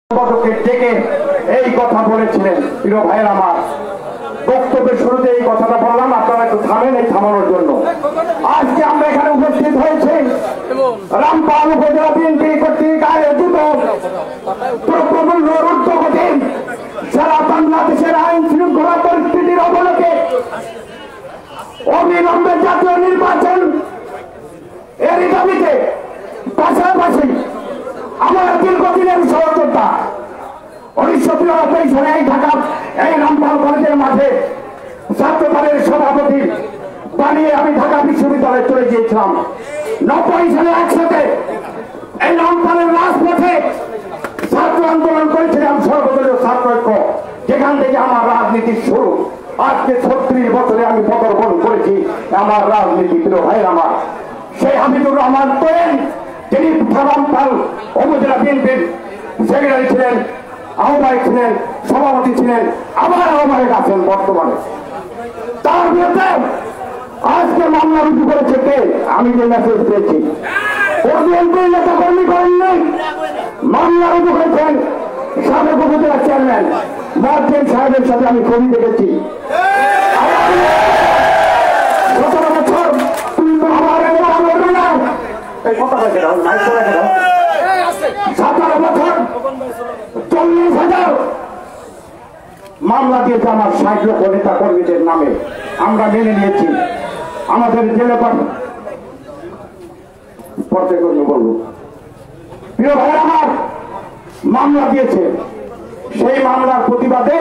ডেকে এই কথা বলেছিলেন। প্রিয় ভাইয়ের আমার, বক্তব্যের শুরুতে এই কথাটা বললাম, আপনারা একটু থামেন এই থামানোর জন্য। আজকে আমরা এখানে উপস্থিত হয়েছি রামপাল উপজেলা বিএনপি কর্তৃক আয়োজিত দ্রব্যমূল্য ঊর্ধ্বগতি সারা বাংলাদেশের আইন শৃঙ্খলা পরিস্থিতির অবনতি, অবিলম্বে জাতীয় নির্বাচন এর দাবিতে পাশাপাশি আমরা দীর্ঘদিনের সহযোগিতা 1993 সালে এই ঢাকা এই রামপাল কলেজের মাঠে ছাত্রদলের সভাপতি বানিয়ে আমি ঢাকা বিশ্ববিদ্যালয়ে চলে গিয়েছিলাম। 90 সালে একসাথে এই রামপালের রাজপথে ছাত্র আন্দোলন করেছিলাম, সর্বদলীয় ছাত্র ঐক্য, যেখান থেকে আমার রাজনীতি শুরু। আজকে 36 বছরে আমি পদার্পণ করেছি আমার রাজনীতি। প্রিয় ভাই আমার, সেই হামিদুর রহমান করেন তিনি রামপাল উপজেলা বিএনপির সেক্রেটারি ছিলেন, আহ্বায়ক ছিলেন, সভাপতি ছিলেন, আবার আহ্বায়ক আছেন বর্তমানে। তার বিরুদ্ধে আজকে মামলা রুজু করেছে কে? আমি যে মেসেজ পেয়েছি, বিএনপির নেতা কর্মী করেননি, মামলা রুজু করেছেন সাবেক উপজেলা চেয়ারম্যান মহাজেন সাহেবের সাথে আমি ছবি দেখেছি। 17 বছর তুমি তো আমার এই কথা বলছে 17 বছর 40,000 মামলা দিয়েছে আমার 60 লক্ষ নেতা কর্মীদের নামে। আমরা মেনে নিয়েছি। আমাদের জেলে পর্যায়ক্রমে বলবো, প্রিয় ভাই আমার, মামলা দিয়েছে। সেই মামলার প্রতিবাদে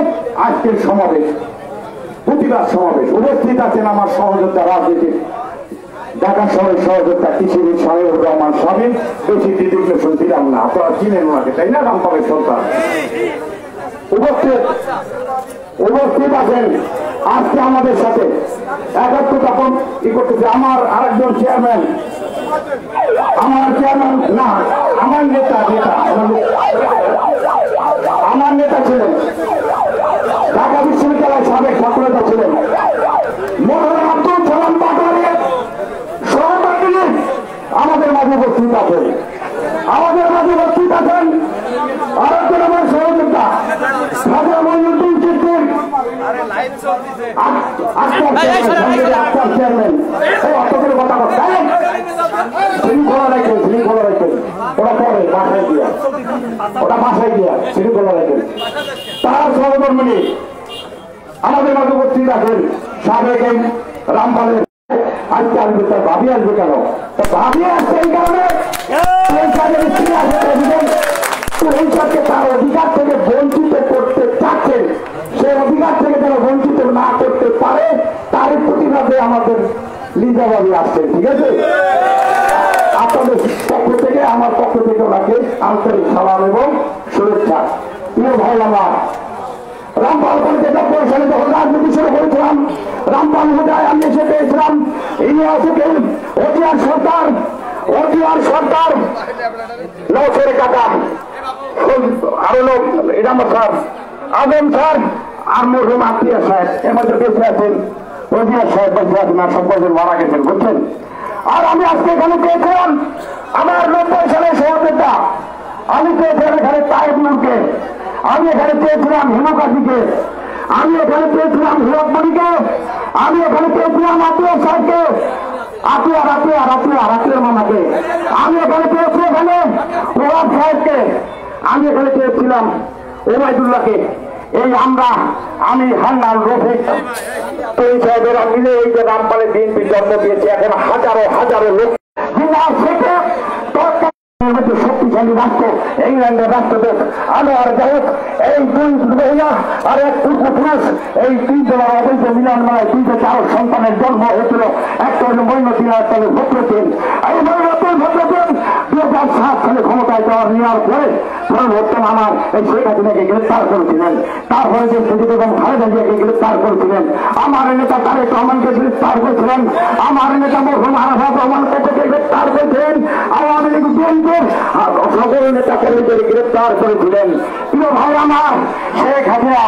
আজকের সমাবেশ, প্রতিবাদ সমাবেশ। উপস্থিত আছেন আমার সহযোদ্ধা রাজনীতির ঢাকা শহরের সহযোদ্ধা কৃষিবিদ শাহীনুর রহমান স্বামী। বেশি ডিজিগনেশন দিলাম না, আপনারা চিনেন ওনাকে, তাই না? রামপালের সন্তান উপস্থিত আছেন আজকে আমাদের সাথে একত্রতাপন কি করতেছে। আমার আরেকজন চেয়ারম্যান, আমার চেয়ারম্যান না, আমার নেতা আমার নেতা ছিলেন, ঢাকা বিশ্ববিদ্যালয়ের সাবেক ছাত্র নেতা ছিলেন মৌলানা আব্দুল সালাম পাটোয়ারির সহপাঠী আমাদের মাঝে উপস্থিত আছেন। আমাদের মাঝে উপস্থিত আছেন আরেকজন আমার সহযোগিতা হাজার মহিউদ্দিন চিত্তির আক্তার চেয়ারম্যান। এই অতগুলো কথা বলছেন, শৃঙ্খলা রাখেন, শৃঙ্খলা রাখেন। ওটা পরে বাসায় দিয়া শৃঙ্খলা রাখেন। তার সহকর্মী আমাদের মাঝে উপস্থিত আছেন সাবেক রামপালের। আজকে আসবে তার ভাবি আসবে কেন? ভাবি আসছে এই কারণে তার অধিকার থেকে বঞ্চিত করতে চাচ্ছেন। সেই অধিকার থেকে যেন বঞ্চিত না করতে পারে তার প্রতিবাদে আমাদের লিজা ভাবি আসছেন। ঠিক আছে, আপনাদের পক্ষ থেকে আমার পক্ষ থেকে ওনাকে আন্তরিক সালাম এবং শুভেচ্ছা। প্রিয় ভাই আমার, রামপাল কলেজে 90 সালে যখন রাজনীতি শুরু করেছিলাম, রামপাল উপজেলায় আমি এসে পেয়েছিলাম অজিয়ার সরকার নৌসের কাকা আরো লোক ইরাম স্যার, আজম স্যার আর মরহুম আত্মীয় সাহেব এমন বেঁচে আছেন। অজিয়ার সাহেব বেঁচে আছেন আর সকলজন মারা গেছেন, বুঝছেন। আর আমি আজকে এখানে পেয়েছিলাম আমার 90 সালের সহযোদ্ধা, আমি পেয়েছিলাম এখানে তাইবুলকে, আমি এখানে পেয়েছিলাম হিমকাজিকে, আমি এখানে পেয়েছিলাম হিরকমণিকে, আমি এখানে পেয়েছিলাম আত্মীয় সাহেবকে, আত্মীয় মামাকে, আমি এখানে পেয়েছি এখানে ওয়াব সাহেবকে, আমি এখানে পেয়েছিলাম ওবায়দুল্লাহকে। এই আমি হান্নান রফিক এই সাহেবেরা মিলে এই যে রামপালে বিএনপি জন্ম দিয়েছে। এখন হাজারো হাজারো লোক শক্তিশালী রাষ্ট্র ইংল্যান্ডের রাষ্ট্রদূত আনোয়ার জাহেদ, এই 2 মহিলা আর 1 পুরুষ, এই 3 জনের অবৈধ মিলনমেলায় 2 থেকে 4 সন্তানের জন্ম হয়েছিল। একটা হল মঈনুদ্দিন, একটা হল ভদ্রদিন। এই মঈনুদ্দিন ভদ্রদিন 2007 সালে ক্ষমতায় নেওয়ার পরে বর্তমান আমার এই শেখ হাসিনাকে গ্রেপ্তার করেছিলেন, তারপরে যে সুজিত এবং খালেদা জিয়াকে গ্রেপ্তার করেছিলেন, আমার নেতা তারেক রহমানকে গ্রেপ্তার করেছিলেন, আমার নেতা মরহুম আরাফাত রহমানকে গ্রেপ্তার করেছিলেন, আওয়ামী লীগ বিএনপির সকল নেতা কর্মীদের গ্রেপ্তার করেছিলেন। প্রিয় ভাই আমার, শেখ হাসিনা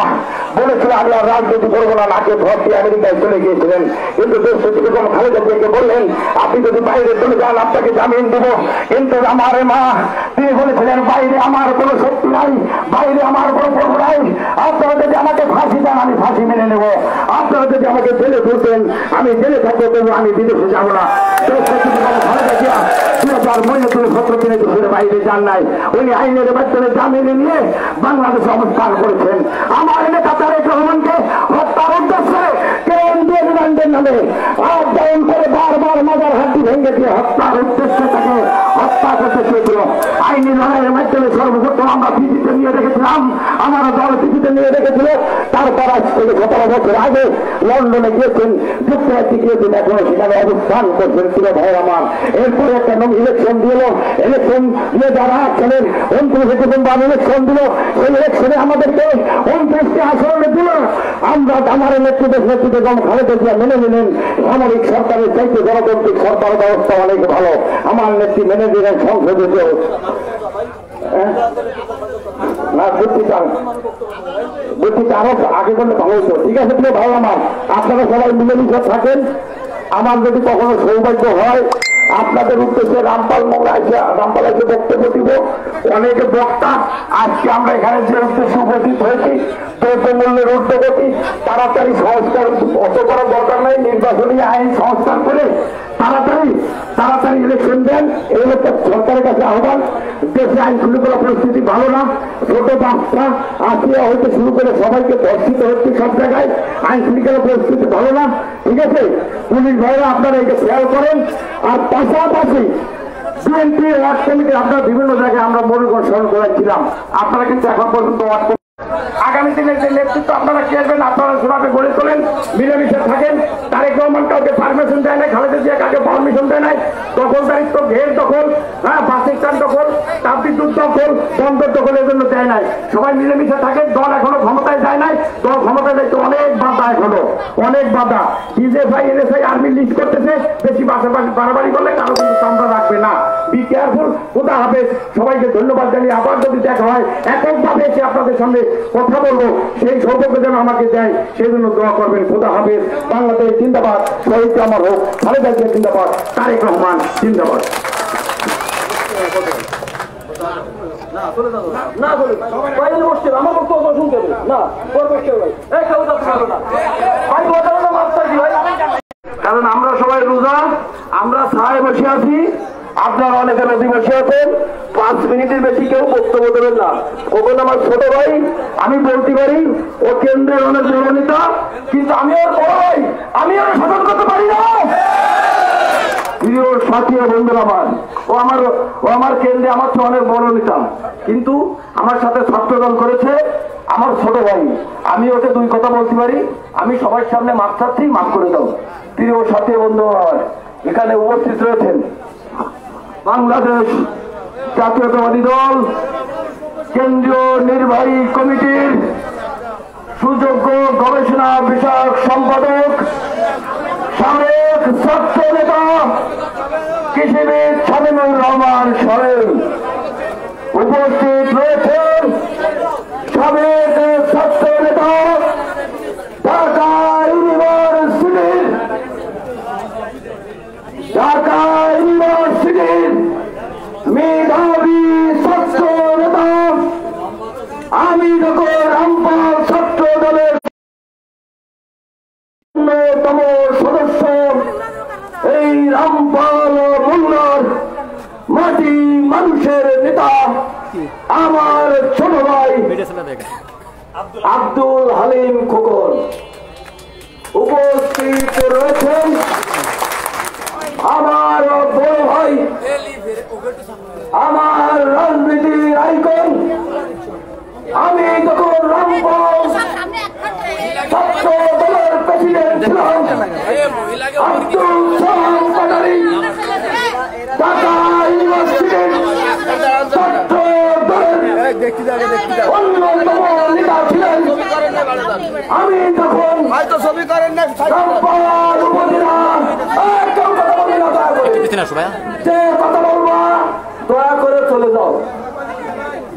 বলেছিল আমি আর রাজনীতি করবো না, নাকে ভর দিয়ে আমেরিকায় চলে গিয়েছিলেন। কিন্তু দেশ বেগম খালেদা জিয়াকে বললেন আপনি যদি বাইরে চলে যান আপনাকে জামিন দেব। কিন্তু আমার মা তিনি বলেছিলেন বাইরে আমার কোনো শক্তি নাই, বাইরে আমার কোনো প্রভু নাই, আপনারা যদি আমাকে ফাঁসি দেন আমি ফাঁসি মেনে নেব, আপনারা যদি আমাকে জেলে ঢুকতেন আমি জেলে থাকবো, তবু আমি বিদেশে যাব না। খালেদা জিয়া 2017 দিনে দেশের বাইরে যান নাই, উনি আইনের মাধ্যমে জামিন নিয়ে বাংলাদেশে অবস্থান করেছেন। আমার নেতা তারেক রহমানকে হত্যার উদ্দেশ্যে কেন্দ্রীয় রিমান্ডের নামে আহ্বান করে বারবার মাজার হাড্ডি ভেঙে দিয়ে হত্যার উদ্দেশ্যে তাকে হত্যা করতে চেয়েছিল। আইনি লড়াইয়ের মাধ্যমে সর্বপ্রথম আমরা পিছিতে নিয়ে রেখেছিলাম, আমার দল পিছিতে নিয়ে রেখেছিল। তারপর আজ থেকে 17 বছর আগে লন্ডনে গিয়েছেন, যুক্তরাজ্যে গিয়েছেন, এখনো সেখানে অবস্থান করছেন ছিল ভাই আমার। এরপরে একটা ইলেকশন দিল, ইলেকশন দিয়ে যারা ছিলেন 29 ডিসেম্বর ইলেকশন দিল, সেই ইলেকশনে আমাদেরকে 29টি আসনে দিল। আমরা আমার নেতৃত্ব বেগম খালেদা জিয়া মেনে নিলেন সামরিক সরকারের চাইতে গণতান্ত্রিক সরকার ব্যবস্থা অনেক ভালো। আমার নেত্রী মেনে দিলেন সংসদে না বুদ্ধিটা আরো আগে করলে ভালো হতো। ঠিক আছে প্রিয় ভাই আমার, আপনারা সবাই মিলেমিশে থাকেন। আমার যদি কখনো সৌভাগ্য হয় আপনাদের উদ্দেশ্যে রামপাল এসে বক্তব্য দিব, অনেকে বক্তা আজকে আমরা এখানে যে উদ্দেশ্যে উপস্থিত হয়েছি দ্রব্যমূল্যের ঊর্ধ্বগতি, তাড়াতাড়ি সংস্কার অত করার দরকার নাই, নির্বাচনী আইন সংস্কার করে তাড়াতাড়ি ইলেকশন দেন, এই হচ্ছে সরকারের কাছে আহ্বান। দেশে আইন শৃঙ্খলা পরিস্থিতি ভালো না, ছোট বাচ্চা আসিয়া হইতে শুরু করে সবাইকে ধর্ষিত হচ্ছে সব জায়গায়, আইন শৃঙ্খলা পরিস্থিতি ভালো না। ঠিক আছে পুলিশ ভাইরা আপনারা এটা খেয়াল করেন। আর পাশাপাশি বিএনপি ওয়ার্ড কমিটি আপনার বিভিন্ন জায়গায় আমরা মনোনয়ন করেছিলাম, আপনারা কিন্তু এখন পর্যন্ত আগামী দিনের যে নেতৃত্ব আপনারা কি আসবেন আপনারা সেভাবে গড়ে তোলেন, মিলেমিশে থাকেন। তারেক রহমান কাউকে পারমিশন দেয় নাই, খালেদা জিয়া কাউকে পারমিশন দেয় নাই, দখলদারিত্ব ঘের দখল, বাস স্ট্যান্ড দখল, তাপবিদ্যুৎ দখল, বন্দর দখলের জন্য দেয় নাই। সবাই মিলেমিশে থাকেন। দল এখনো ক্ষমতায় যায় নাই, দল ক্ষমতায় যাইতে অনেক বাধা, এখনো অনেক বাধা। ডিজেফআই এনএসআই আর্মি লিস্ট করতেছে, বেশি বাড়াবাড়ি করলে কারো কিন্তু সামনে রাখবে না। Be careful. খোদা হাফেজ। সবাইকে ধন্যবাদ জানিয়ে আবার যদি দেখা হয় এককভাবে এসে আপনাদের সামনে কথা বলবো, সেই সৌভাগ্য যেন আমাকে দেয়, সেই জন্য দোয়া করবেন। খোদা হাফেজ। বাংলাদেশ জিন্দাবাদ, শহীদ আমার হোক, খালেদা জিয়া জিন্দাবাদ, তারেক রহমান জিন্দাবাদ। কারণ আমরা সবাই রোজা, আমরা ছায় বসে আছি, আপনারা অনেকে নদী বসে আছেন। 5 মিনিটের বেশি কেউ বক্তব্য দেবেন না। কখন আমার ছোট ভাই, আমি বলতে পারি ও কেন্দ্রের অনেক বড় নেতা, কিন্তু আমি ওর বড় ভাই, আমি ওর শাসন করতে পারি না। প্রিয় সাথী বন্ধুর ও আমার কেন্দ্রে আমার তো অনেক বড় নেতা, কিন্তু আমার সাথে ছাত্রদল করেছে, আমার ছোট ভাই। আমি ওকে 2 কথা বলতে পারি, আমি সবার সামনে মাপ চাচ্ছি, মাফ করে দাও। প্রিয় সাথী বন্ধু আমার এখানে উপস্থিত রয়েছেন বাংলাদেশ জাতীয়তাবাদী দল কেন্দ্রীয় নির্বাহী কমিটির সুযোগ্য গবেষণা বিষয়ক সম্পাদক, সাবেক ছাত্র নেতা কৃষিবিদ শামীমুর রহমান সাহেব। উপস্থিত রয়েছেন সাবেক ছাত্র নেতা ঢাকা ইউনিভার্সিটির মেধাবী ছাত্র নেতা, আমি যখন রামপাল ছাত্র দলের অন্যতম সদস্য, এই রামপাল মোল্লার মাটি মানুষের নেতা আমার ছোট ভাই আব্দুল হালিম খোকন। উপস্থিত রয়েছেন আমার বড় ভাই, আমার রাজনীতির আইকন, আমি যখন রামপাল ছাত্র দলের প্রেসিডেন্ট ছিলাম, আব্দুল সালাম পাটারি ঢাকা ইউনিভার্সিটির ছাত্র দলের অন্যতম নেতা ছিলেন। আমি তখন রামপাল উপজেলা যে কথা বলবা দয়া করে চলে যাও,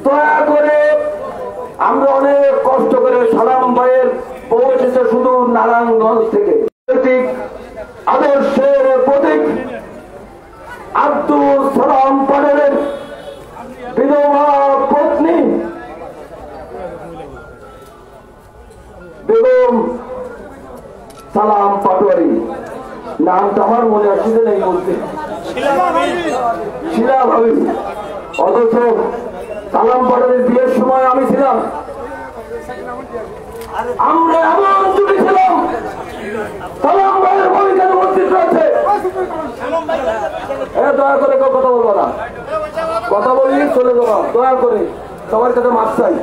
দয়া করে। আমরা অনেক কষ্ট করে সালাম ভাইয়ের নারায়ণগঞ্জ থেকে আদর্শের প্রতীক আব্দুল সালাম পাটোয়ারির বিধবা পত্নী বেগম সালাম পাটোয়ারি, নামটা আমার মনে আসছে নেই বলতে, শিলা ভাবি। অথচ সালাম পাটোয়ারির বিয়ের সময় আমি ছিলাম, আমরা এমন জুটি ছিলাম। সালাম ভাইয়ের ভূমিকা উপস্থিত রয়েছে। দয়া করে কেউ কথা বলবো না, কথা বলি চলে যাবো, দয়া করে সবার কাছে মাপ চাই।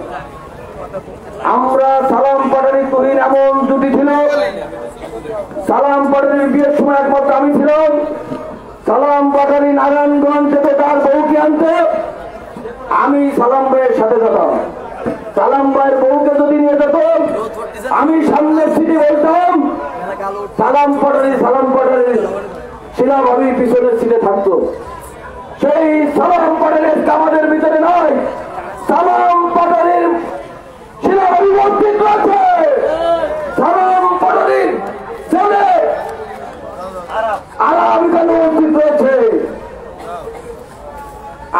আমরা সালাম পাটোয়ারি তুহিন এমন জুটি ছিল। সালাম পাটোয়ারির বিয়ের সময় একমাত্র আমি ছিলাম। সালাম পাটোয়ারি নারায়ণগঞ্জ থেকে তার বউকে আনতে আমি সালাম ভাইয়ের সাথে যেতাম। সালাম ভাইয়ের বউকে যদি নিয়ে যেত আমি সামনের সিটে বলতাম, সালাম পাটোয়ারি শিলা ভাবি পিছনের সিটে থাকতো। সেই সালাম পাটোয়ারির আমাদের ভিতরে নয়, সালাম পাটোয়ারির শিলা ভাবি উপস্থিত রয়েছে। সালাম পাটোয়ারির ছেলে আরাম কেন উপস্থিত রয়েছে,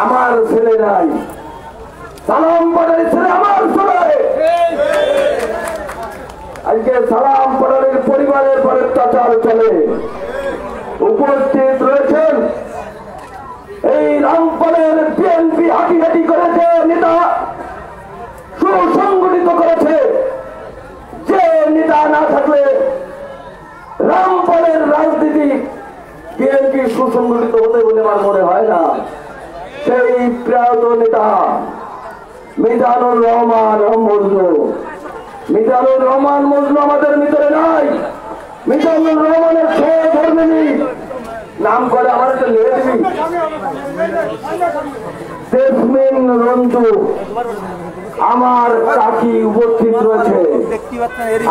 আমার ছেলে নাই। সালাম পাটোয়ারির ছেলে আমার ছেলে। আজকে সালাম পাটোয়ারির পরিবারের পর অত্যাচার চলে। উপস্থিত রয়েছেন এই রামপালের বিএনপি হাঁটি করেছে নেতা, সুসংগঠিত করেছে। যে নেতা না থাকলে রামপালের রাজনীতি বিএনপি সুসংগঠিত হতে বলে আমার মনে হয় না। সেই প্রয়াত নেতা মিজানুর রহমান মজনু। মিজানুর রহমান মজনু আমাদের ভিতরে নাই। মিজানুর রহমানের সহধর্মিনী নাম করে আমার একটা লিখে দিবি, জেসমিন রঞ্জু আমার কাকি উপস্থিত রয়েছে।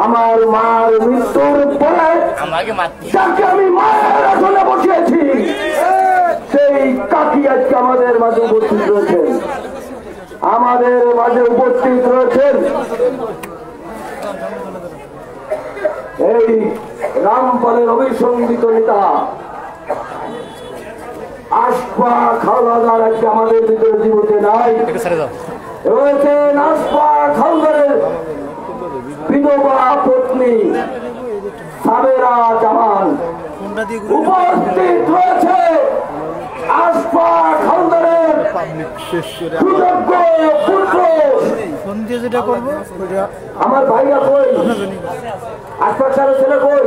আমার মার মৃত্যুর পরে যাকে আমি মায়ের আসনে বসিয়েছি, সেই কাকি আজকে আমাদের মাঝে উপস্থিত রয়েছেন। আমাদের মাঝে উপস্থিত রয়েছেন এই রামপালের অভিসংবিত নেতা আশফা খাওয়াদার আজকে আমাদের ভিতরে জীবনে নাই। রয়েছেন আশফা খাওয়াদারের বিধবা পত্নী সাবেরা জামান। উপস্থিত রয়েছে আশফা খাওয়াদারের সুযোগ্য পুত্র আমার ভাইরা কই, আশফা খাওয়াদারের ছেলে কই,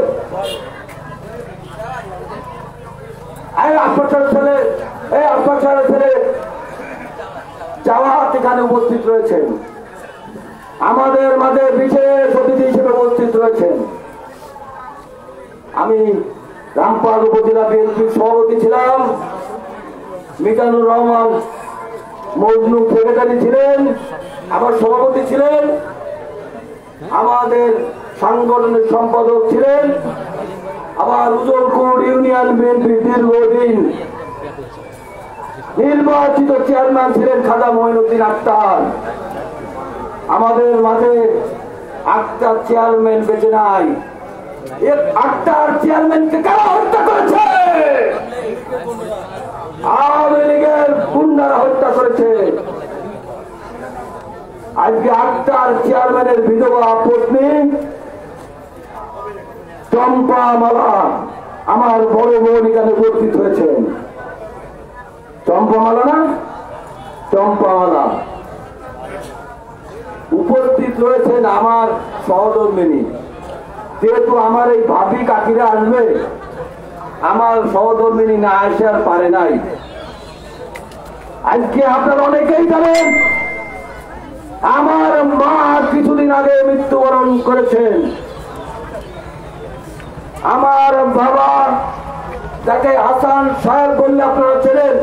ছেলে জাওয়াত এখানে উপস্থিত রয়েছেন। আমাদের মাঝে বিশেষ অতিথি হিসেবে উপস্থিত রয়েছেন। আমি রামপাল উপজেলা বিএনপির সভাপতি ছিলাম। মিজানুর রহমান মজনু সেক্রেটারি ছিলেন, আবার সভাপতি ছিলেন, আমাদের সাংগঠনিক সম্পাদক ছিলেন, আবার উজলপুর ইউনিয়ন বিএনপি দীর্ঘদিন নির্বাচিত চেয়ারম্যান ছিলেন খাজা মঈনুদ্দিন আক্তার। আমাদের মাঝে আক্তার চেয়ারম্যান বেঁচে নাই। আক্তার চেয়ারম্যানকে কারা হত্যা করেছে? আওয়ামী লীগের গুন্ডারা হত্যা করেছে। আজকে আক্তার চেয়ারম্যানের বিধবা পত্নী চম্পা মালা আমার বড় বোন এখানে উপস্থিত হয়েছেন। চম্পা মালা না, চম্পা মালা উপস্থিত রয়েছেন আমার সহধর্মিনী। যেহেতু আমার এই ভাবি কাকিরা আসবে, আমার সহধর্মিনী না আসে আর পারে নাই। আজকে আপনারা অনেকেই জানেন আমার মা কিছুদিন আগে মৃত্যুবরণ করেছেন। আমার বাবা, যাকে হাসান সাহেব বললে আপনারা ছিলেন,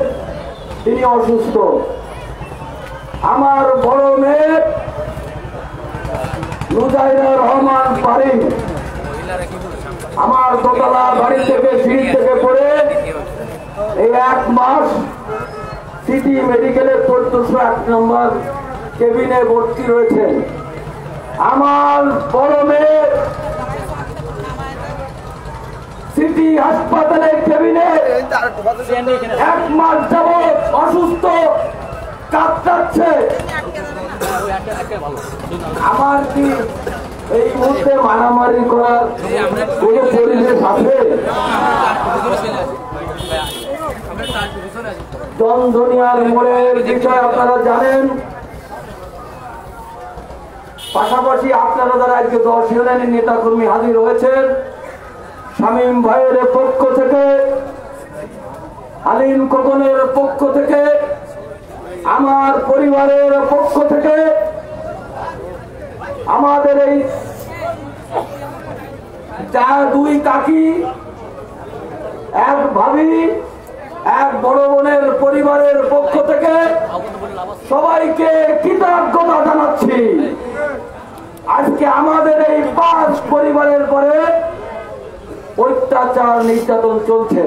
তিনি অসুস্থ। আমার বড় মেয়ে নুজাইরা রহমান বাড়ি, আমার দোতলা বাড়ি থেকে সিঁড়ি থেকে পড়ে এই 1 মাস সিটি মেডিকেলের 1401 নম্বর কেবিনে ভর্তি রয়েছে। আমার বড় মেয়ে সিটি হাসপাতালের ক্যাবিনেট 1 মাস যাবৎ অসুস্থ কাতরাচ্ছে। আমার কি এই মুহূর্তে মারামারি করার কোন পরিবেশ আছে? জনদুনিয়ার মোড়ের বিষয় আপনারা জানেন। পাশাপাশি আপনারা যারা আজকে 10 ইউনিয়নের নেতা কর্মী হাজির হয়েছেন, শামীম ভাইয়ের পক্ষ থেকে, হালিম খোকনের পক্ষ থেকে, আমার পরিবারের পক্ষ থেকে, আমাদের এই 2 কাকি, 1 ভাবি, 1 বড় বোনের পরিবারের পক্ষ থেকে সবাইকে কৃতজ্ঞতা জানাচ্ছি। আজকে আমাদের এই 5 পরিবারের পরে অত্যাচার নির্যাতন চলছে।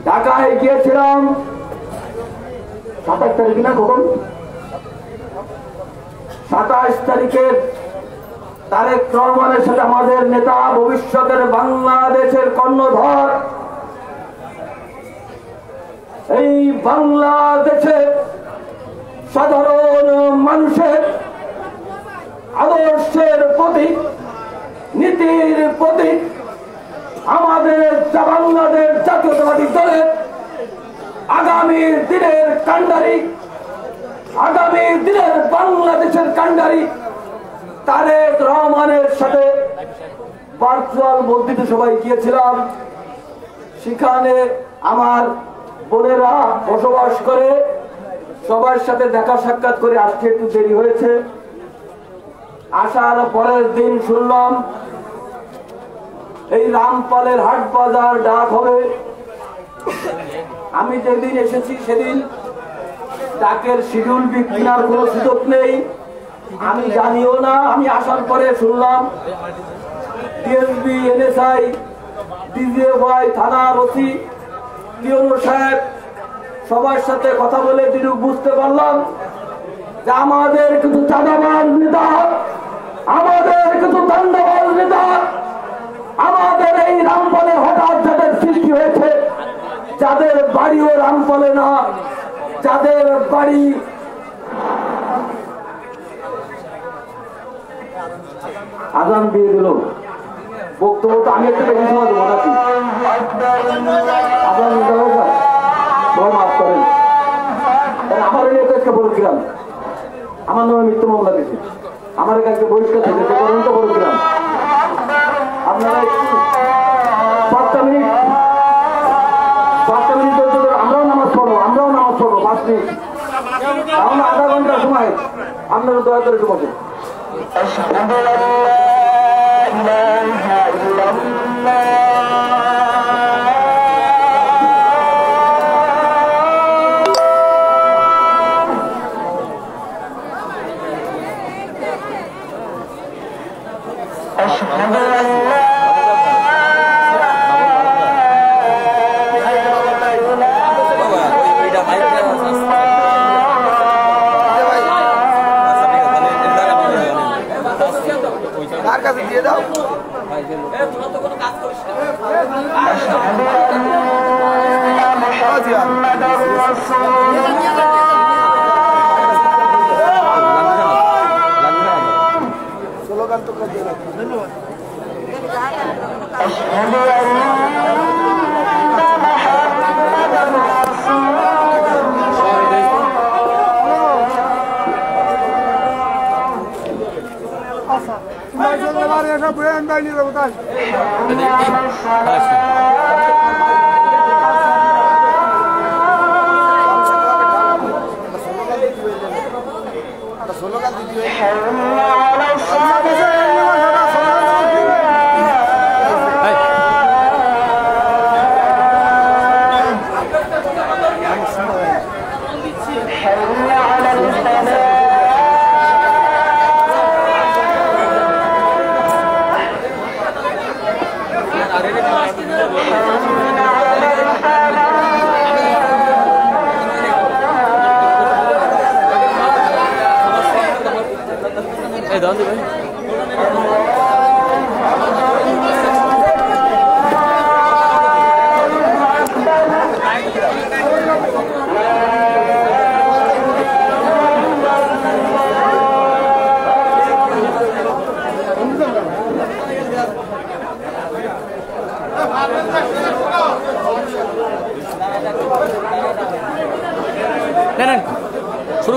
ঢাকায় গিয়েছিলাম 27 তারিখ না, কখন 27 তারিখে তারেক রহমানের সাথে আমাদের নেতা, ভবিষ্যতের বাংলাদেশের কর্ণধর, এই বাংলাদেশে সাধারণ মানুষের আদর্শের প্রতীক, নীতির প্রতীক, আমাদের বাংলাদেশ জাতীয়তাবাদী দলের আগামী দিনের কান্ডারি, আগামী দিনের বাংলাদেশের কান্ডারি তারেক রহমানের সাথে ভার্চুয়াল মসজিদে সবাই গিয়েছিলাম। সেখানে আমার বোনেরা বসবাস করে, সবার সাথে দেখা সাক্ষাৎ করে আজকে একটু দেরি হয়েছে। আসার পরের দিন শুনলাম এই রামপালের হাট বাজার ডাক হবে। আমি যেদিন এসেছি সেদিন ডাকের শিডিউল কেনার কোনো সুযোগ নেই, আমি জানিও না। আমি আসার পরে শুনলাম টিএসবি, এনএসআই, ডিজিএফআই, থানার ওসি, পিওনো সাহেব সবার সাথে কথা বলে যেটুকু বুঝতে পারলাম যে আমাদের কিছু চাঁদাবাজ নেতা, আমাদের কিছু দান্দাবাজ নেতা, আমাদের এই রামপালে হঠাৎ যাদের সৃষ্টি হয়েছে, যাদের বাড়িও রামপালে না, যাদের বাড়ি আজান দিয়ে দিল, বক্তব্য তো আমি একটা বেশি সময় দেবো নাকি? আজান দিতে হবে, সবাই মাফ করেন। আমার এই কাজকে বলছিলাম, আমার নামে মৃত্যু মামলা দিয়েছে, আমার কাছে বহিষ্কার থেকে তো বলছিলাম। আপনারা একটু 5 মিনিট আমরাও নামাজ পড়বো, 5 মিনিট, তাহলে আধা ঘন্টা সময় আপনারা দয়া করে একটু বসেন। দিয়ে দাও। স্লোগান তো দিয়ে রাখো। ধন্যবাদ। ব্র্যান্ড বানিয়ে দেবো তাই স্লোগান দিদি ¿Dónde, güey?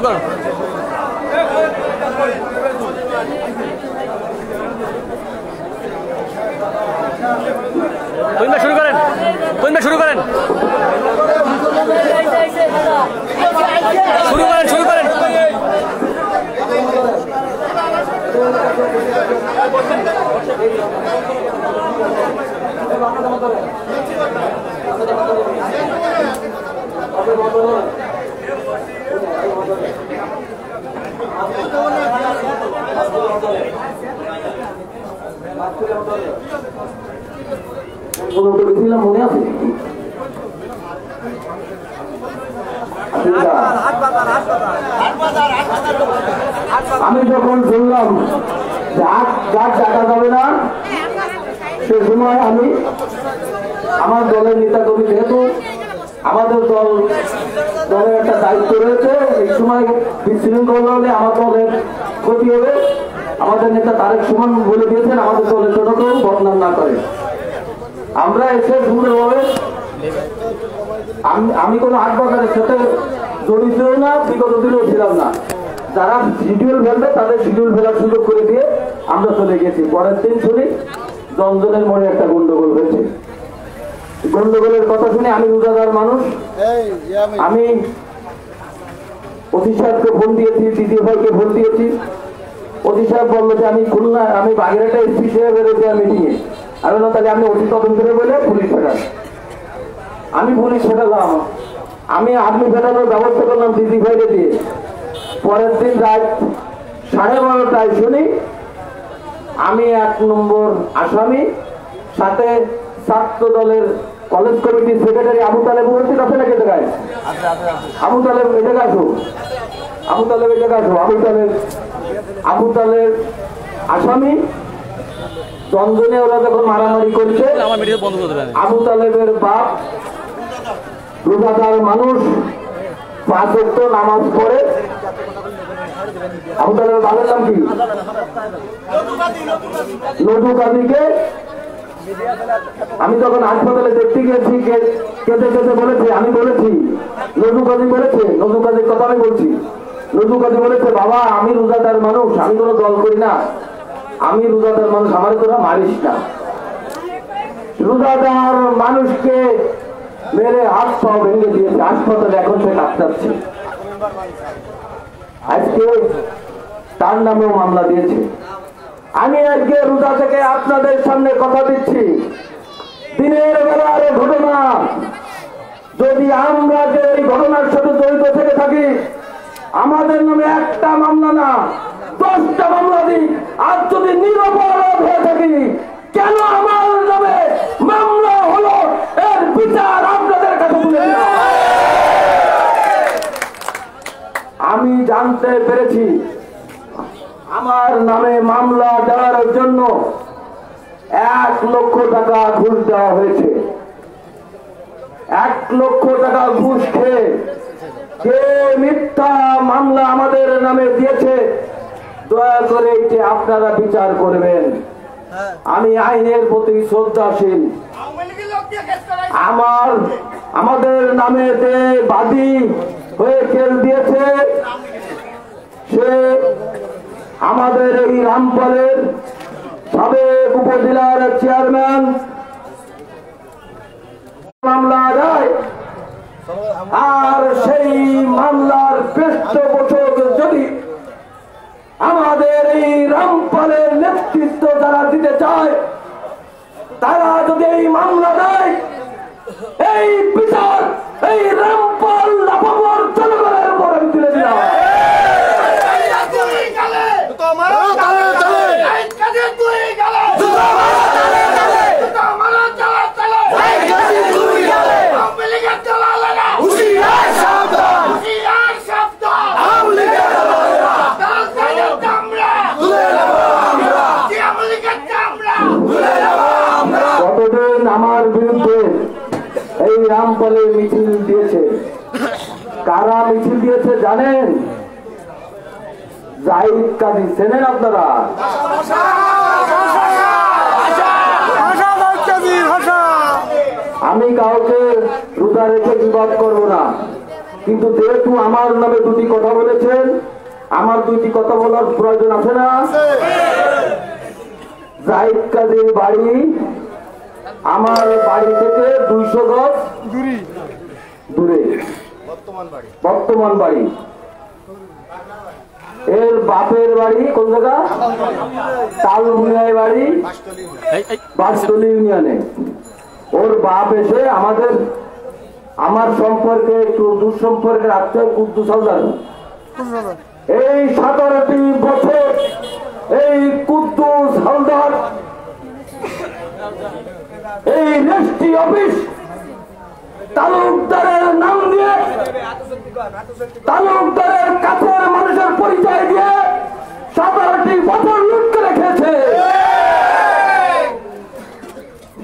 কর। শুরু করেন, শুরু করেন, শুরু করেন, শুরু করেন। মনে আছে আমি যখন শুনলাম যে গাছ ডাকা যাবে না, সে সময় আমি আমার দলের নেতা কর্মী, যেহেতু আমাদের দলের একটা দায়িত্ব রয়েছে, এই সময় বিশৃঙ্খলা হলে আমার দলের ক্ষতি হবে। আমাদের নেতা তারেক সুমন বলে দিয়েছেন আমাদের দলের জন্য কেউ বদনাম না করে। আমরা এসে সুন্দরভাবে, আমি কোনো হাট বাজারের সাথে জড়িত না, বিগত দিনেও ছিলাম না। যারা শিডিউল ফেলবে তাদের শিডিউল ফেলার সুযোগ করে দিয়ে আমরা চলে গেছি। পরের দিন শুনি জঞ্জনের মোড়ে একটা গন্ডগোল হয়েছে। গন্ডগোলের কথা শুনে আমি রোজাদার মানুষ, আমি অতি সাহেবকে ফোন দিয়েছি, দিদি ভাইকে ফোন দিয়েছি। অতি সাহেব বললো যে আমি খুলনা, আমি বাগেরহাটা এসপি সাহেবের মিটিংয়ে। আমি বললাম তাহলে আপনি অতি তদন্তের বলে পুলিশ ফেরান। আমি পুলিশ ফেরালাম, আমি আর্মি ফেরানোর ব্যবস্থা করলাম দিদি ভাইকে দিয়ে। পরের দিন রাত 12:30টায় শুনি আমি 1 নম্বর আসামি, সাথে ছাত্র দলের কলেজ কমিটির সেক্রেটারি আবু তালেব উপস্থিত আছে নাকি জায়গায়? আবু তালেব এই জায়গায় আসো, আবু তালেব এই জায়গায় আসো। আবু তালেব আসামি। জঞ্জনে ওরা যখন মারামারি করছে, আবু তালেবের বাপ রোজাদার মানুষ, 5 ওয়াক্ত নামাজ পড়ে। আবু তালেবের বাবার নাম কি? লডু কাদিকে আমি যখন হাসপাতালে দেখতে গিয়েছি, কেঁদে কেঁদে বলেছি, আমি বলেছি লডু কাদি বলেছে, লডু কাদির কথা আমি বলছি। লডু কাদি বলেছে বাবা আমি রোজাদার মানুষ, আমি কোনো দল করি না, আমি রোজাদার মানুষ, আমার তোরা মারিস না। রোজাদার মানুষকে মেরে হাত পা ভেঙে দিয়েছে, হাসপাতালে এখন সে কাঁপছে। আজকে তার নামেও মামলা দিয়েছে। আমি আজকে রোজা থেকে আপনাদের সামনে কথা দিচ্ছি, দিনের বেলার ঘটনা, যদি আমরা যে এই ঘটনার সাথে জড়িত থেকে থাকি, আমাদের নামে একটা মামলা না 10টা মামলা দিই। আর যদি নিরপরাধ হয়ে থাকি, কেন আমার নামে মামলা হলো, এর বিচার আপনাদের কাছে তুলে দিলাম। আমি জানতে পেরেছি আমার নামে মামলা দেওয়ার জন্য 1 লক্ষ টাকা ঘুষ দেওয়া হয়েছে। 1 লক্ষ টাকা ঘুষ খেয়ে যে মিথ্যা মামলা আমাদের নামে দিয়েছে, দয়া করে এটি আপনারা বিচার করবেন। আমি আইনের প্রতি শ্রদ্ধাশীল। আমাদের নামে যে বাদী হয়ে কেল দিয়েছে, সে আমাদের এই রামপালের সাবেক উপজেলার চেয়ারম্যান। মামলা দেয়, আর সেই মামলার পৃষ্ঠপোষক যদি আমাদের এই রামপালের নেতৃত্ব যারা দিতে চায়, তারা যদি এই মামলা দেয়, এই বিচার এই রামপাল লাফাবর জনগণের উপর আমি তুলে দিলাম। কতদিন আমার বিরুদ্ধে এই রামপালে মিছিল দিয়েছে, কারা মিছিল দিয়েছে জানেন? জাহিদ কাজী চেনেন আপনারা? আমি কাউকে রোজা রেখে বিবাদ করব না, কিন্তু যেহেতু আমার নামে দুটি কথা বলেছেন, আমার দুইটি কথা বলার প্রয়োজন আছে না? জাহিদ কাজীর বাড়ি আমার বাড়ি থেকে 200 গজ দূরে, বর্তমান বাড়ি। এর বাপের বাড়ি কোন জায়গা? তালবুনিয়ায় বাড়ি, বাসতলী ইউনিয়নে। ওর বাপ এসে আমার সম্পর্কে একটু দুঃসম্পর্কে রাখতে কুদ্দুস হালদার, এই 17টি বছর এই কুদ্দুস হালদার এই রেজিস্ট্রি অফিস তালুকদারের নাম দিয়ে, তালুকদারের কাছের মানুষের পরিচয় দিয়ে 17টি বছর লুট করে রেখেছে।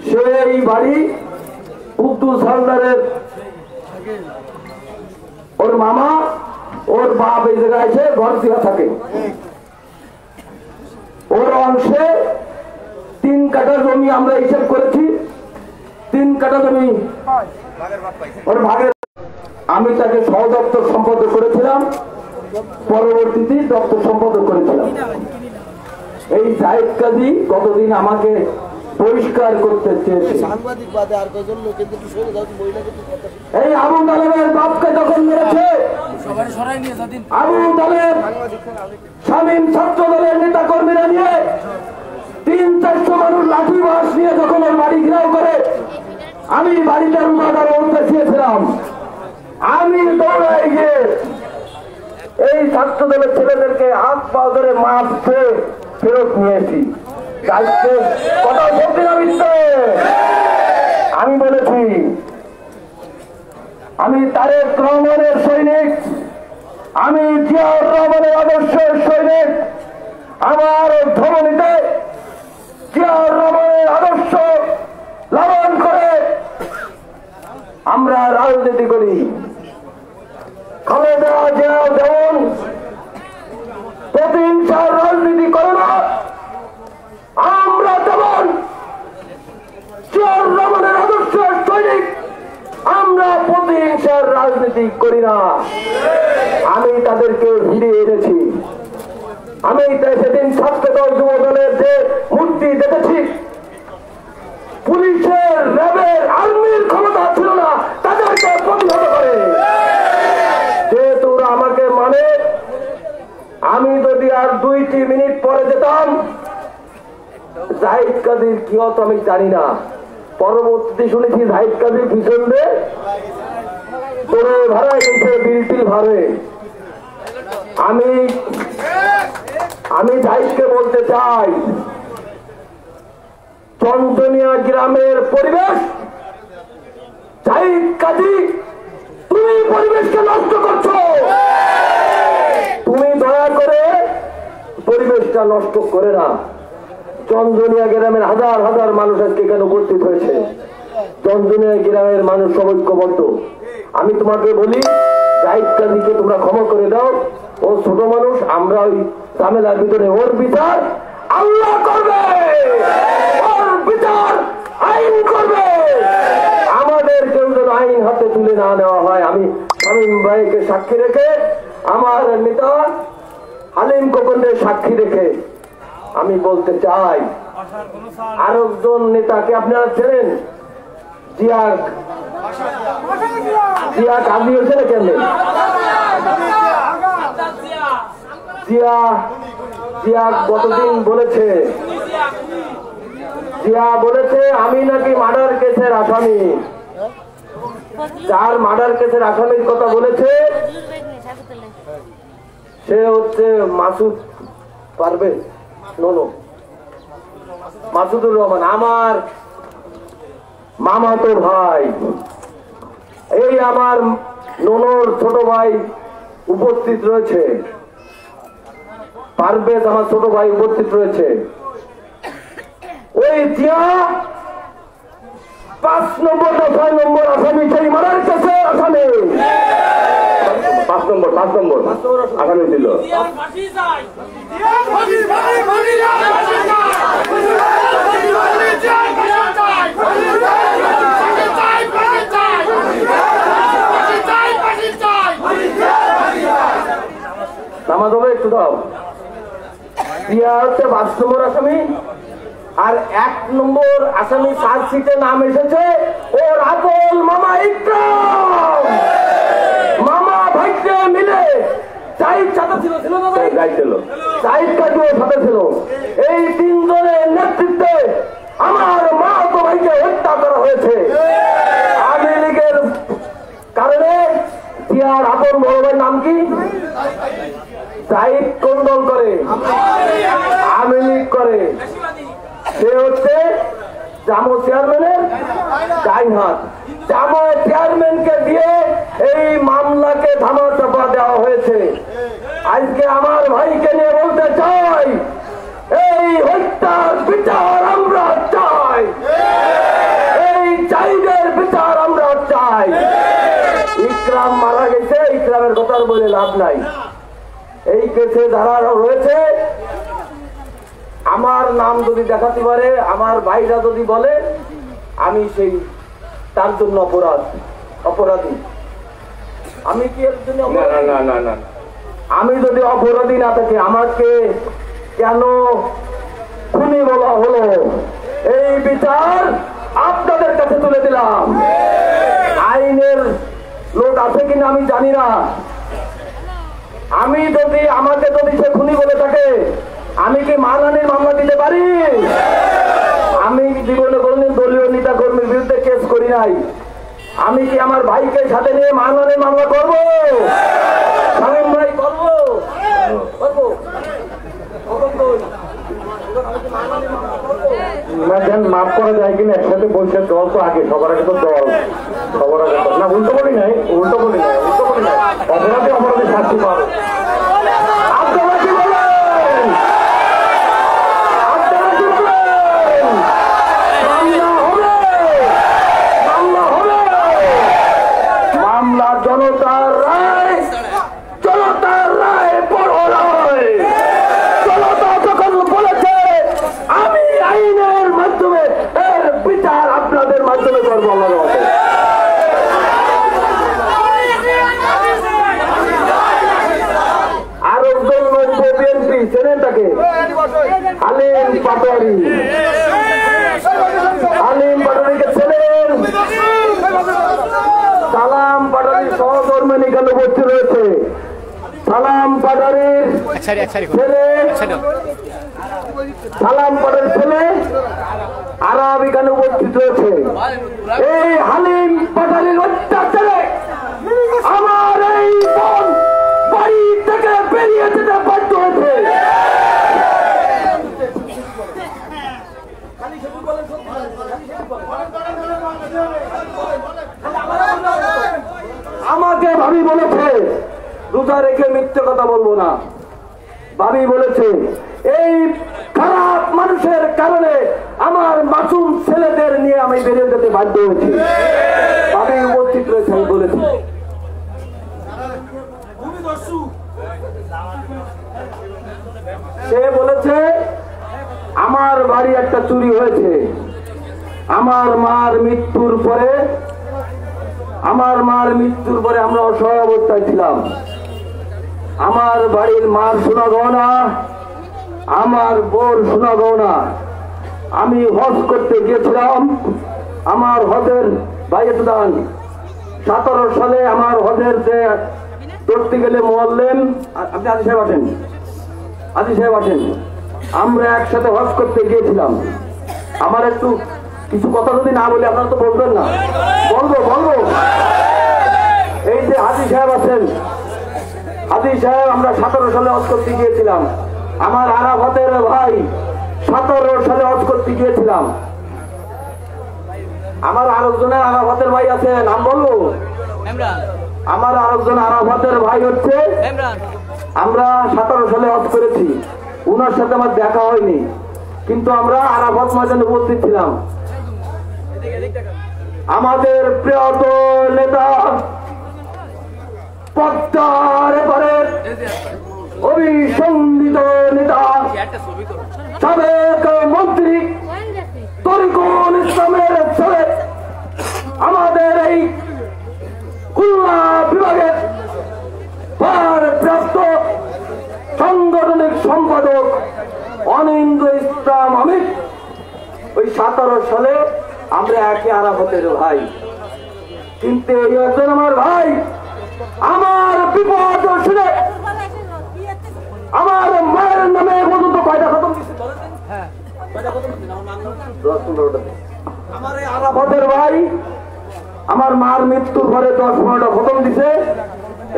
সেই বাড়ি কুদ্দুস হালদারের ওর মামা, ওর বাপ এই জায়গায় এসে ঘর দিয়া থাকে। ওর অংশে 3 কাঠা জমি আমরা হিসেব করেছি, 3 কাঠা জমি ওর ভাগের। আমি তাকে সহ দপ্তর সম্পাদক করেছিলাম, পরবর্তীতে দপ্তর সম্পাদক করেছিলাম। এই জাহিদ কাজী কতদিন আমাকে পরিষ্কার করতে চেয়েছে। এই আবু তালেবের বাপকে যখন মেরেছে, আবু তালেব শামীম ছাত্র দলের নেতা কর্মীরা নিয়ে 300-400 মানুষ লাঠি বাস নিয়ে যখন ওর বাড়ি ঘেরাও করে, আমি বাড়িটার উপাদার অবস্থা চেয়েছিলাম। আমি দৌড়াই গিয়ে এই ছাত্র দলের ছেলেদেরকে হাত পা ধরে মারতে ফেরত নিয়েছি। কথা সত্যি না মিথ্যে? আমি বলেছি আমি তারেক রহমানের সৈনিক, আমি জিয়াউর রহমানের আদর্শের সৈনিক। আমার ধমনীতে জিয়াউর রহমানের আদর্শ লালন করে আমরা রাজনীতি করি। খালেদা জিয়া যেমন প্রতিহিংসার রাজনীতি করে না, আমরা যেমন জিয়াউর রহমানের আদর্শের সৈনিক, আমরা প্রতিহিংসার রাজনীতি করি না। আমি তাদেরকে ফিরিয়ে এনেছি। আমি সেদিন ছাত্রদল যুব দলের যে মূর্তি দেখেছি, পুলিশের, র্যাবের, আর্মির ক্ষমতা ছিল না তাদেরকে প্রতিহত করে। যেহেতু ওরা আমাকে মানে, আমি যদি আর 2টি মিনিট পরে যেতাম, জাহিদ কাজীর কি হতো আমি জানি না। পরবর্তীতে শুনেছি জাহিদ কাজীর পিছন দিয়ে তোরে ভাড়ায় গেছে, বিলটিল ভাড়ে। আমি জাহিদকে বলতে চাই, চন্দনিয়া গ্রামের পরিবেশ, জাহিদ কাজী তুমি পরিবেশকে নষ্ট করছো। তুমি দয়া করে পরিবেশটা নষ্ট করে না। চন্দনিয়া গ্রামের হাজার হাজার মানুষ আজকে এখানে উপস্থিত হয়েছে। চন্দনিয়া গ্রামের মানুষ ঐক্যবদ্ধ। আমি তোমাকে বলি, জাহিদ কাজীকে তোমরা ক্ষমা করে দাও। ও ছোট মানুষ, আমরা ওই ঝামেলার ভিতরে ওর বিচার আল্লাহ করবে, ওর বিচার আইন করবে। আমাদের কেউ যেন আইন হাতে তুলে না নেওয়া হয়। আমি শামীম ভাইকে সাক্ষী রেখে, আমার নেতা হালিম খোকনকে সাক্ষী রেখে আমি বলতে চাই, আরেকজন নেতাকে আপনারা চেনেন, জিয়া কাজী হয়েছে না কেন? জিয়া কতদিন বলেছে, জিয়া বলেছে আমি নাকি মার্ডার কেসের আসামি। যার মার্ডার কেসের আসামির কথা বলেছে সে হচ্ছে মাসুদ পারভেজ, মাসুদুর রহমান, আমার মামাতো ভাই। এই আমার নোনোর ছোট ভাই উপস্থিত রয়েছে, পারভেজ আমার ছোট ভাই উপস্থিত রয়েছে। ওই জিয়া 5 নম্বর না 6 নম্বর আসামি, সেই মারার কাছে আসামি 5 নম্বর আসামি ছিল। একটু দাও। টিয়া হচ্ছে 5 নম্বর আসামি, আর 1 নম্বর আসামি চার্জশিটে নাম এসেছে ওর আপন মামা ইকরাম। মামা ভাইকে মিলে সাইদ সাথে ছিল, ছিল না ভাই? সাইদ কাজুও সাথে ছিল। এই 3 জনের নেতৃত্বে আমার মা তো ভাইকে হত্যা করা হয়েছে। আওয়ামী লীগের কারণে টিয়ার আপন বড় ভাইয়ের নাম কি? সাইদ কোন দল করে? আওয়ামী লীগ করে। সে হচ্ছে জামো চেয়ারম্যানের ডাইন হাত। জামো চেয়ারম্যানকে দিয়ে এই মামলাকে ধামাচাপা দেওয়া হয়েছে। আজকে আমার ভাইকে নিয়ে বলতে চাই, এই হত্যার বিচার আমরা চাই, এই চাইদের বিচার আমরা চাই। ইকরাম মারা গেছে, ইকরামের কথা বলে লাভ নাই। এই কেসে যারা রয়েছে, আমার নাম যদি দেখাতে পারে, আমার ভাইরা যদি বলে আমি সেই তার জন্য অপরাধী। আমি কি এর জন্য? না, আমি যদি অপরাধী না থাকি আমাকে কেন খুনি বলা হলো? এই বিচার আপনাদের কাছে তুলে দিলাম। আইনের লোক আছে কিনা আমি জানি না। আমি যদি আমাকে যদি সে খুনি বলে থাকে, আমি কি মানহানির মামলা দিতে পারি? আমি জীবনে কোনদিন দলীয় নেতা কর্মীর বিরুদ্ধে কেস করি নাই। আমি কি আমার ভাইকে সাথে নিয়ে মানহানির মামলা করবো? শামীম ভাই করবো? মাফ করা যায় কিনা একসাথে বলছে? দল তো আগে, সবার আগে তো দল, সবার আগে না। উল্টো বলি নাই, অপরাধী শাস্তি পাবে। আপনারা কি বলেন? মামলা জনতার রায় বড় রায়। জনতা যখন বলেছে আমি আইনের মাধ্যমে এর বিচার আপনাদের মাধ্যমে করবো। আর একজন বিএনপি চেনেন তাকে? হালিম পাটোয়ারিকে চেনেন? সালাম পাটোয়ারির সহকর্মী এখানে উপস্থিত রয়েছে। সালাম পাটোয়ারির ছেলে আরব এখানে উপস্থিত রয়েছে। এই হালিম পাটোয়ারির অত্যাচারে আমার এই বোন বাড়ি থেকে বেরিয়ে যেতে বাধ্য হয়েছে। আমাকে ভাবি বলেছে, রোজা রেখে মিথ্যে কথা বলবো না। ভাবি বলেছে এই খারাপ মানুষের কারণে আমার মাসুম ছেলেদের নিয়ে আমি বেরিয়ে যেতে বাধ্য হয়েছি। ভাবি উপস্থিত রয়েছে, আমি বলেছি। সে বলেছে আমার বাড়ি একটা চুরি হয়েছে। আমার মার মৃত্যুর পরে আমরা অসহায় অবস্থায় ছিলাম। আমার বাড়ির মার সোনা গহনা, আমার বোর সোনা গহনা। আমি হজ করতে গিয়েছিলাম। আমার হজের বাইরে দান 17 সালে আমার হজের যে ধরতে গেলে মোয়াল্লেম, আপনি আদি সাহেব আসেন, আমরা একসাথে হজ করতে গিয়েছিলাম। আমার একটু কিছু কথা যদি না বলি আপনারা তো বলবেন না। বলবো। এই যে হাজি সাহেব আছেন, হাজি সাহেব আমরা 17 সালে হজ করতে গিয়েছিলাম। আমার আরাফাতের ভাই 17 সালে হজ করতে গিয়েছিলাম। আমার আরেকজনের আরাফাতের ভাই আছে, নাম বলবো? আমার আরেকজন আরাফাতের ভাই হচ্ছে, আমরা 17 সালে হজ করেছি। উনার সাথে আমার দেখা হয়নি, কিন্তু আমরা আরাফাত ময়দানে উপস্থিত ছিলাম। আমাদের প্রিয় নেতা পদ্মার এপারের অভিসন্ধিত নেতা সাবেক মন্ত্রী তরিকুল ইসলামের ছেলে, আমাদের এই খুলনা বিভাগের ভারপ্রাপ্ত সম্পাদক অনিন্দ ইসলাম অমিত। ওই 17 সালে আমরা একে আরাফতের ভাই, কিন্তু এই একজন আমার ভাই আমার বিপদ শুনে আমার মায়ের নামে পর্যন্ত কয়টা খতম দিচ্ছে? আমার এই আরাফতের ভাই আমার মার মৃত্যুর পরে 10-15টা খতম দিছে,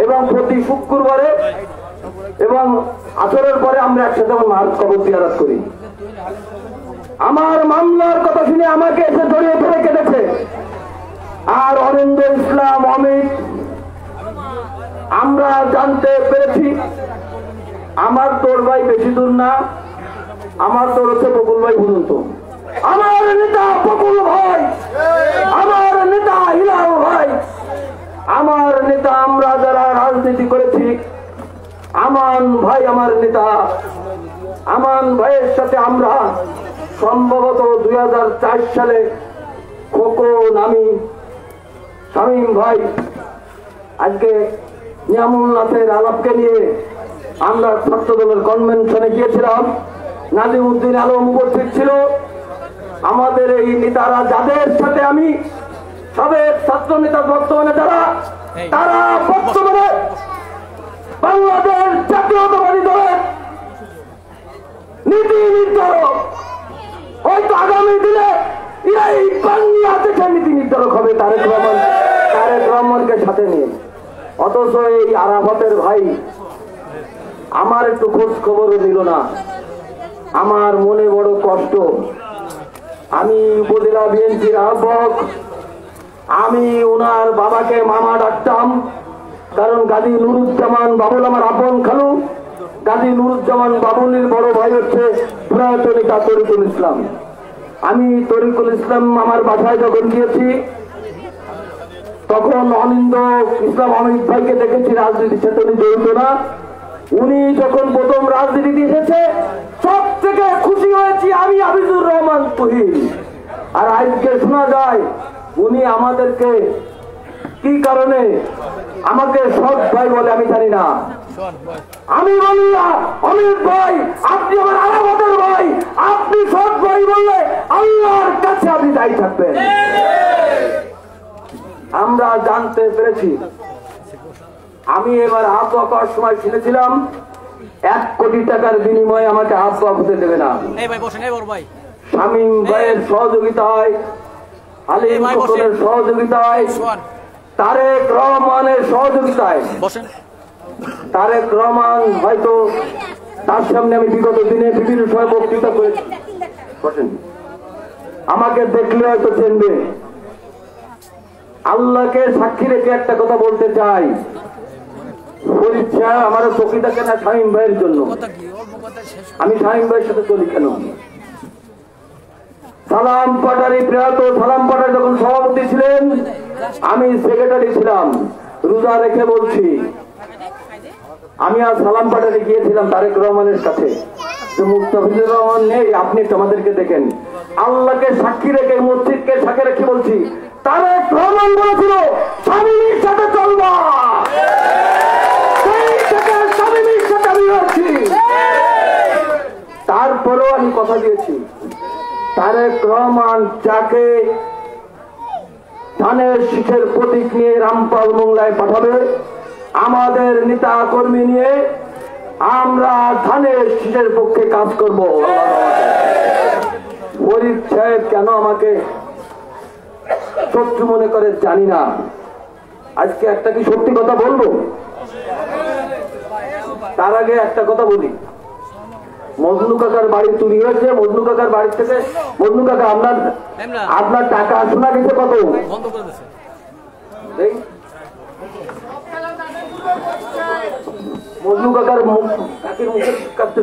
এবং প্রতি শুক্রবারে এবং আসরের পরে আমরা একসাথে আমার মার কবর জিয়ারত করি। আমার মামলার কথা শুনে আমাকে এসে জড়িয়ে ধরে কেটেছে। আর অনিন্দ ইসলাম অমিত, আমরা জানতে পেরেছি আমার তোর ভাই বেশি দূর না, আমার তোর হচ্ছে বকুল ভাই পর্যন্ত। আমার নেতা বকুল ভাই, আমার নেতা হিলাল ভাই, আমার নেতা, আমরা যারা রাজনীতি করেছি, আমান ভাই আমার নেতা। আমান ভাইয়ের সাথে আমরা সম্ভবত 2004 সালে খোকন, আমি, শামীম ভাই, আজকে নিয়ামুল্লাহের আলাপকে নিয়ে আমরা ছাত্র দলের কনভেনশনে গিয়েছিলাম। নাজিমউদ্দিন আলম উপস্থিত ছিল। আমাদের এই নেতারা, যাদের সাথে আমি সাবেক ছাত্র নেতা বর্তমানে যারা, তারা বর্তমানে বাংলাদেশ জাতীয়তাবাদী দলের নীতি নির্ধারক। হয়তো আগামী দিনে এই বাংলাদেশের নীতি নির্ধারক হবে তারেক রহমানকে সাথে নিয়ে। অথচ এই আরাফতের ভাই আমার একটু খোঁজ খবরও দিল না। আমার মনে বড় কষ্ট। আমি উপজেলা বিএনপির আহ্বায়ক, আমি ওনার বাবাকে মামা ডাকতাম, কারণ গাজী নুরুজ্জামান বাবুল আমার আপন খালু। গাজী নুরুজ্জামান বাবুলের বড় ভাই হচ্ছে প্রয়াত নেতা তরিকুল ইসলাম। আমি তরিকুল ইসলাম আমার বাসায় যখন গিয়েছি, তখন অনিন্দ ইসলাম অমিত ভাইকে দেখেছি রাজনীতির সাথে উনি জড়িত না। উনি যখন প্রথম রাজনীতি এসেছে, সব থেকে খুশি হয়েছি আমি হাফিজুর রহমান তুহিন। আর আজকে শোনা যায় উনি আমাদেরকে কি কারণে আমাকে সৎ ভাই বলে আমি জানি না। আমি বলি না অমিত ভাই, আপনি আমার আরাফতের ভাই, আপনি সৎ ভাই বললে আল্লাহর কাছে আপনি দায়ী থাকবেন। আমরা জানতে পেরেছি। আমি এবার আহ্বায়ক হওয়ার সময় শুনেছিলাম 1 কোটি টাকার বিনিময়ে আমাকে আহ্বায়ক হতে দেবে না। শামীম ভাইয়ের সহযোগিতায়, আলিম খোকনের সহযোগিতায়, তারেক রহমানের সহযোগিতায়, তারেক রহমান হয়তো তার সামনে আমি বিগত দিনে বিভিন্ন সময় বক্তৃতা করেছি, আমাকে দেখলে হয়তো চেনবে। আল্লাহকে সাক্ষী রেখে একটা কথা বলতে চাই, আমার চকিটা কেনা শামীম ভাইয়ের জন্য। আমি শামীম ভাইয়ের সাথে চলি কেন? সালাম পাটারি, প্রয়াত সালাম পাটারি যখন সভাপতি ছিলেন, আমি সেক্রেটারি ছিলাম। রোজা রেখে বলছি, আমি আর সালাম পাটারি গিয়েছিলাম তারেক রহমানের কাছে, যে মুস্তাফিজুর রহমান নেই, আপনি আমাদেরকে দেখেন। আল্লাহকে সাক্ষী রেখে, মসজিদকে সাক্ষী রেখে বলছি, তারেক রহমান বলেছিল স্বামীর সাথে চলবা, সেই থেকে স্বামীর সাথে আমি হচ্ছি। তারপরেও আমি কথা দিয়েছি, তারেক রহমান যাকে ধানের শীষের প্রতীক নিয়ে রামপাল মোংলায় পাঠাবে, আমাদের নেতা কর্মী নিয়ে আমরা ধানের শীষের পক্ষে কাজ করব। ফরিদ সাহেব কেন আমাকে শত্রু মনে করে জানি না। আজকে একটা কি সত্যি কথা বলবো? তার আগে একটা কথা বলি, মজনু কাকার বাড়ি চুরি হয়েছে। মজনু কাকার বাড়ি থেকে, মজনু কাকা আপনার টাকা শোনা গেছে কত? মজনু কাকার কাকির মুখে কাটতে